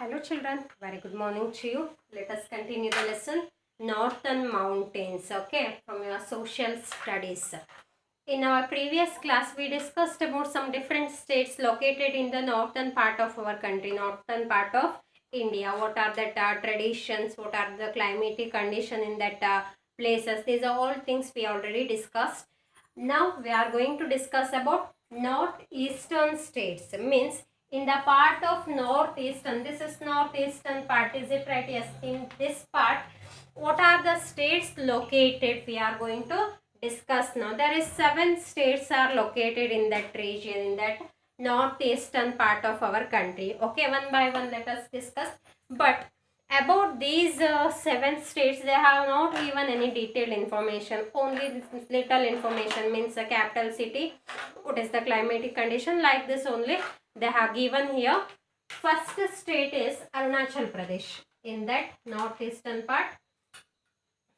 Hello children, very good morning to you. Let us continue the lesson Northern Mountains, okay, from your social studies. In our previous class, we discussed about some different states located in the northern part of our country, northern part of India. What are the traditions, what are the climatic condition in that places. These are all things we already discussed. Now we are going to discuss about northeastern states, means in the part of northeastern, this is northeastern part, is it right? Yes, in this part, what are the states located we are going to discuss now. There is 7 states are located in that region, in that northeastern part of our country. Okay, one by one let us discuss. But about these 7 states, they have not given any detailed information, only little information, means the capital city, what is the climatic condition, like this only they have given here. First state is Arunachal Pradesh, in that northeastern part.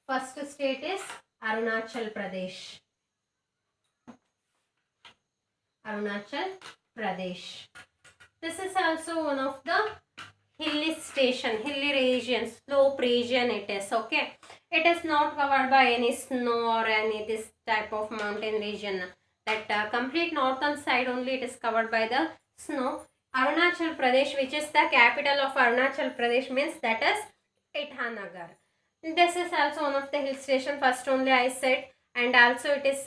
First state is Arunachal Pradesh. Arunachal Pradesh. This is also one of the hilly region, slope region it is, okay. It is not covered by any snow or any this type of mountain region. That complete northern side only it is covered by the snow. Arunachal Pradesh, which is the capital of Arunachal Pradesh, means that is Itanagar. This is also one of the hill station, first only I said, and also it is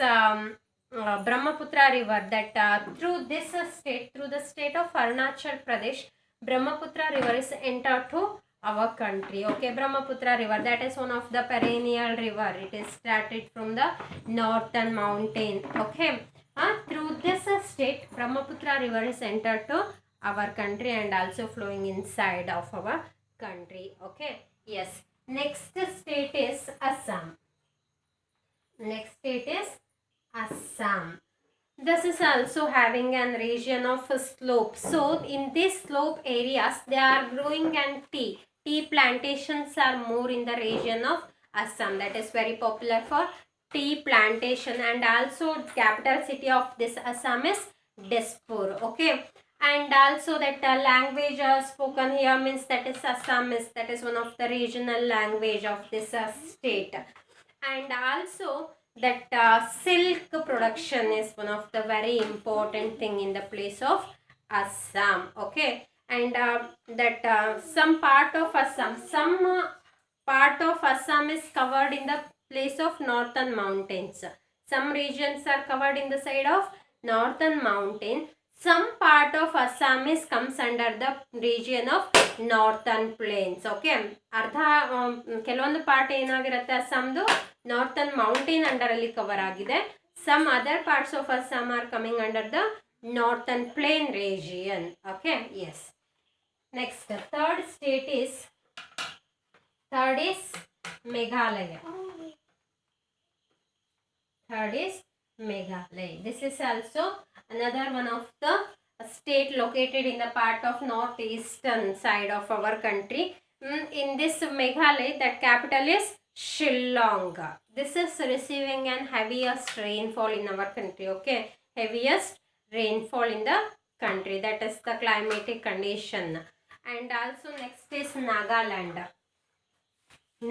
Brahmaputra river, that through this state, through the state of Arunachal Pradesh, Brahmaputra river is entered to our country. Okay, Brahmaputra river, that is one of the perennial river. It is started from the northern mountain. Okay, through this state, Brahmaputra river is entered to our country and also flowing inside of our country. Okay, yes. Next state is Assam. Next state is Assam. This is also having an region of slope. So in these slope areas, they are growing and tea. Tea plantations are more in the region of Assam. That is very popular for tea plantation, and also capital city of this Assam is Dispur. Okay, and also that language spoken here, means that is Assamese. That is one of the regional language of this state, and also that silk production is one of the very important thing in the place of Assam. Okay, and that some part of Assam, part of Assam is covered in the place of northern mountains. Some regions are covered in the side of northern mountain. Some part of Assam is comes under the region of northern plains. Okay, ಅರ್ಧ ಕೆಲವೊಂದು part ಏನಾಗಿರುತ್ತೆ ಅಸ್ಸಾಂದು northern mountain under ಅಲ್ಲಿ cover ಆಗಿದೆ. Some other parts of Assam are coming under the northern plain region. Okay, yes. Next, third is Meghalaya. Third is Meghalaya. This is also another one of the state located in the part of northeastern side of our country. In this Meghalaya, that capital is Shillong. This is receiving an heaviest rainfall in our country. Okay, heaviest rainfall in the country. That is the climatic condition. And also next is Nagaland.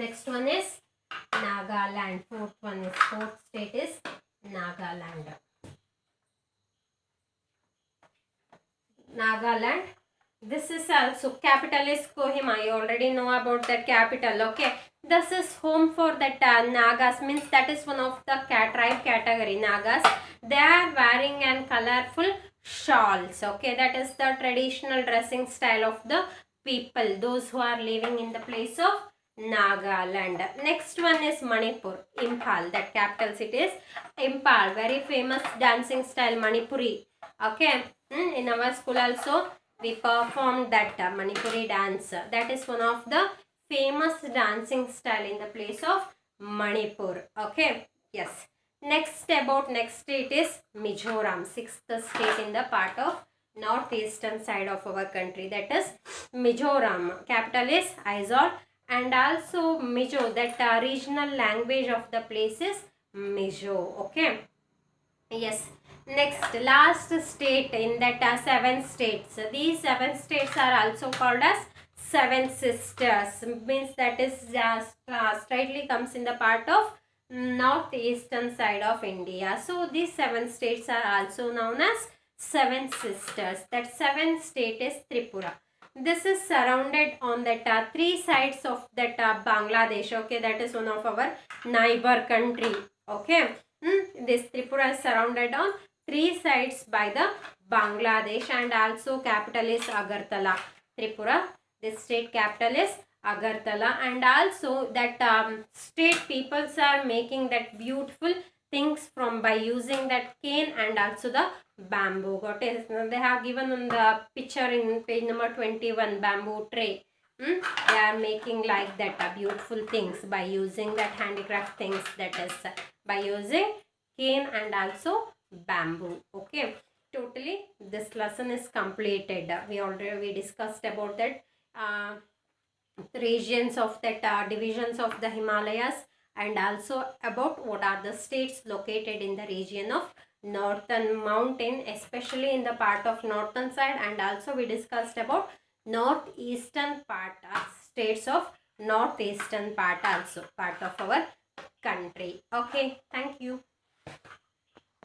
Next one is Nagaland. Fourth state is Nagaland. Nagaland. This is also capital is Kohima. You already know about that capital. Okay, this is home for that Nagas, means that is one of the tribe category Nagas. They are wearing an colorful shawls. Okay, that is the traditional dressing style of the people, those who are living in the place of Nagaland. Next one is Manipur, Imphal. That capital city is Imphal. Very famous dancing style Manipuri. Okay, in our school also we performed that Manipuri dance. That is one of the famous dancing style in the place of Manipur. Okay, yes. Next state is Mizoram, sixth state in the part of northeastern side of our country. That is Mizoram. Capital is Aizawl, and also Mizo, that regional language of the place is Mizo. Okay, yes. Next, last state in that 7 states. These 7 states are also called as seven sisters, means that is just straightly comes in the part of northeastern side of India. So these seven states are also known as seven sisters. That seventh state is Tripura. This is surrounded on that three sides of that Bangladesh. Okay, that is one of our neighbor country. Okay, this Tripura is surrounded on three sides by the Bangladesh, and also capital is Agartala. Tripura, this state capital is Agartala, and also that state peoples are making that beautiful things from by using that cane and also the bamboo. Got it? They have given on the picture in page number 21, bamboo tray. They are making like that beautiful things by using that handicraft things, that is by using cane and also bamboo. Okay, totally this lesson is completed. We discussed about that regions of that divisions of the Himalayas, and also about what are the states located in the region of northern mountain, especially in the part of northern side, and also we discussed about northeastern part, states of northeastern part, also part of our country. Okay, thank you.